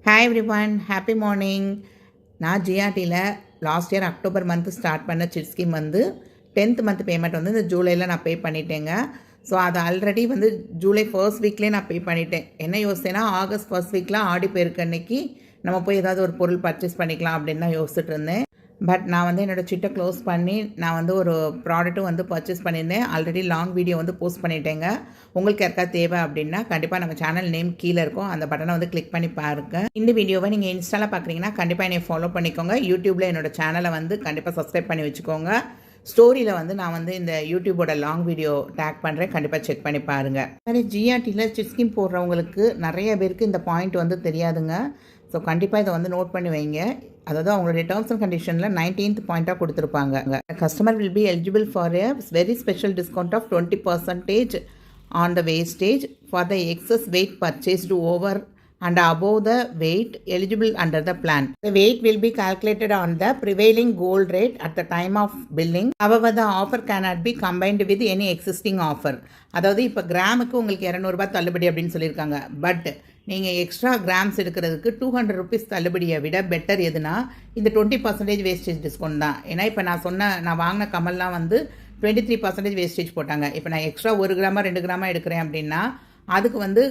Hi everyone, happy morning. நான் ஜிஆர்டியில் last year October month start பண்ண சிட் ஸ்கீம் வந்து 10th மந்த் பேமெண்ட் வந்து இந்த ஜூலையில் நான் பே பண்ணிட்டேங்க. ஸோ அது ஆல்ரெடி வந்து ஜூலை ஃபர்ஸ்ட் வீக்லேயே நான் பே பண்ணிட்டேன். என்ன யோசித்தேன்னா, ஆகஸ்ட் ஃபர்ஸ்ட் வீக்கில் ஆடி போயிருக்க அன்னைக்கு நம்ம போய் ஏதாவது ஒரு பொருள் பர்ச்சேஸ் பண்ணிக்கலாம் அப்படின்னு தான் யோசிச்சுட்டு இருந்தேன். பட் நான் வந்து என்னோடய சிட்டை க்ளோஸ் பண்ணி நான் வந்து ஒரு ப்ராடக்ட்டும் வந்து பர்ச்சேஸ் பண்ணியிருந்தேன். ஆல்ரெடி லாங் வீடியோ வந்து போஸ்ட் பண்ணிட்டேங்க. உங்களுக்கு யாருக்காவது தேவை அப்படின்னா கண்டிப்பாக நம்ம சேனல் நேம் கீழே இருக்கும், அந்த பட்டனை வந்து கிளிக் பண்ணி பாருங்கள். இந்த வீடியோவை நீங்கள் இன்ஸ்டாவில் பார்க்குறீங்கன்னா கண்டிப்பாக என்னை ஃபாலோ பண்ணிக்கோங்க. யூடியூப்பில் என்னோடய சேனலை வந்து கண்டிப்பாக சப்ஸ்கிரைப் பண்ணி வச்சுக்கோங்க. ஸ்டோரியில் வந்து நான் வந்து இந்த யூடியூபோட லாங் வீடியோ டேக் பண்ணுறேன், கண்டிப்பாக செக் பண்ணி பாருங்கள். மாதிரி ஜிஆர்டியில் சிட் ஸ்கீம் போடுறவங்களுக்கு நிறைய பேருக்கு இந்த பாயிண்ட் வந்து தெரியாதுங்க. ஸோ கண்டிப்பாக இதை வந்து நோட் பண்ணி வைங்க. அதாவது அவங்களுடைய டேர்ம்ஸ் அண்ட் கண்டிஷனில் 19th பாயிண்ட்டாக கொடுத்துருப்பாங்க. Customer will be eligible for a very special discount of 20% on the wastage for the excess weight purchased over and above the weight eligible under the plan. The weight will be calculated on the prevailing gold rate at the time of billing. However, the offer cannot be combined with any existing offer. அதாவது இப்போ கிராமுக்கு உங்களுக்கு 200 தள்ளுபடி அப்படின்னு சொல்லியிருக்காங்க. But நீங்கள் extra grams எடுக்கிறதுக்கு 200 rupees தள்ளுபடியை விட பெட்டர் எதுனா இந்த 20% வேஸ்டேஜ் டிஸ்கவுண்ட் தான். ஏன்னா இப்போ நான் வாங்கின கமல்லாம் வந்து 23% வேஸ்டேஜ் போட்டாங்க. இப்போ நான் எக்ஸ்ட்ரா 1 கிராமா 2 கிராமா எடுக்கிறேன் அப்படின்னா அதுக்கு வந்து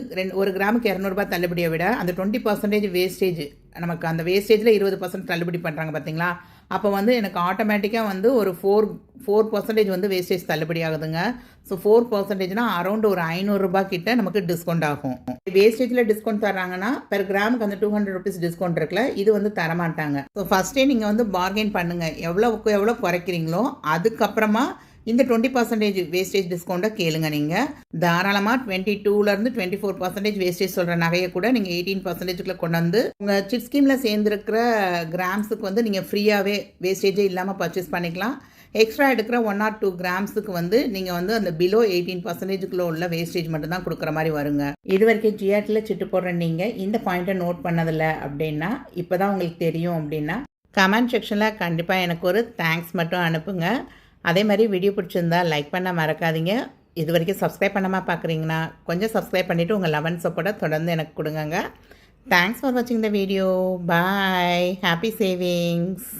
1 கிராமுக்கு 200 தள்ளுபடியை விட அந்த 20% வேஸ்டேஜ், நமக்கு அந்த வேஸ்டேஜில் 20% தள்ளுபடி பண்ணுறாங்க பார்த்தீங்களா. அப்போ வந்து எனக்கு ஆட்டோமேட்டிக்காக வந்து ஒரு 4% வந்து வேஸ்டேஜ் தள்ளுபடி ஆகுதுங்க. ஸோ 4%னா அரௌண்ட் ஒரு 500 ரூபாய் கிட்ட நமக்கு டிஸ்கவுண்ட் ஆகும். வேஸ்டேஜில் டிஸ்கவுண்ட் தர்றாங்கன்னா பெர் கிராமுக்கு அந்த 200 rupees டிஸ்கவுண்ட் இருக்குல்ல, இது வந்து தரமாட்டாங்க. ஸோ ஃபஸ்ட்டே நீங்கள் வந்து பார்கெயின் பண்ணுங்கள். எவ்வளோக்கு எவ்வளோ குறைக்கிறீங்களோ அதுக்கப்புறமா இந்த 20% வேஸ்டேஜ் டிஸ்கவுண்ட்டை கேளுங்க. நீங்கள் தாராளமாக 22லேருந்து 24% வேஸ்டேஜ் சொல்கிற நகையை கூட நீங்கள் 18%க்குள்ளே கொண்டு வந்து உங்கள் சிட் ஸ்கீமில் சேர்ந்துருக்கிற கிராம்ஸுக்கு வந்து நீங்கள் ஃப்ரீயாகவே வேஸ்டேஜே இல்லாமல் பர்ச்சேஸ் பண்ணிக்கலாம். எக்ஸ்ட்ரா எடுக்கிற 1 or 2 கிராம்ஸுக்கு வந்து நீங்கள் வந்து அந்த பிலோ 18%க்குள்ளே உள்ள வேஸ்டேஜ் மட்டும் தான் கொடுக்குற மாதிரி வருங்க. இது வரைக்கும் ஜிஆர்டியில் சிட்டு போடுற நீங்கள் இந்த பாயிண்ட்டை நோட் பண்ணதில்லை அப்படின்னா, இப்போ தான் உங்களுக்கு தெரியும் அப்படின்னா கமெண்ட் செக்ஷனில் கண்டிப்பாக எனக்கு ஒரு தேங்க்ஸ் மட்டும் அனுப்புங்க. அதே மாதிரி வீடியோ பிடிச்சிருந்தா லைக் பண்ண மறக்காதீங்க. இது வரைக்கும் சப்ஸ்கிரைப் பண்ணாமல் பார்க்குறீங்கன்னா கொஞ்சம் சப்ஸ்கிரைப் பண்ணிவிட்டு உங்கள் 11 சப்போர்ட்டை தொடர்ந்து எனக்கு கொடுங்க. தேங்க்ஸ் ஃபார் வாட்சிங் the video. Bye. Happy savings.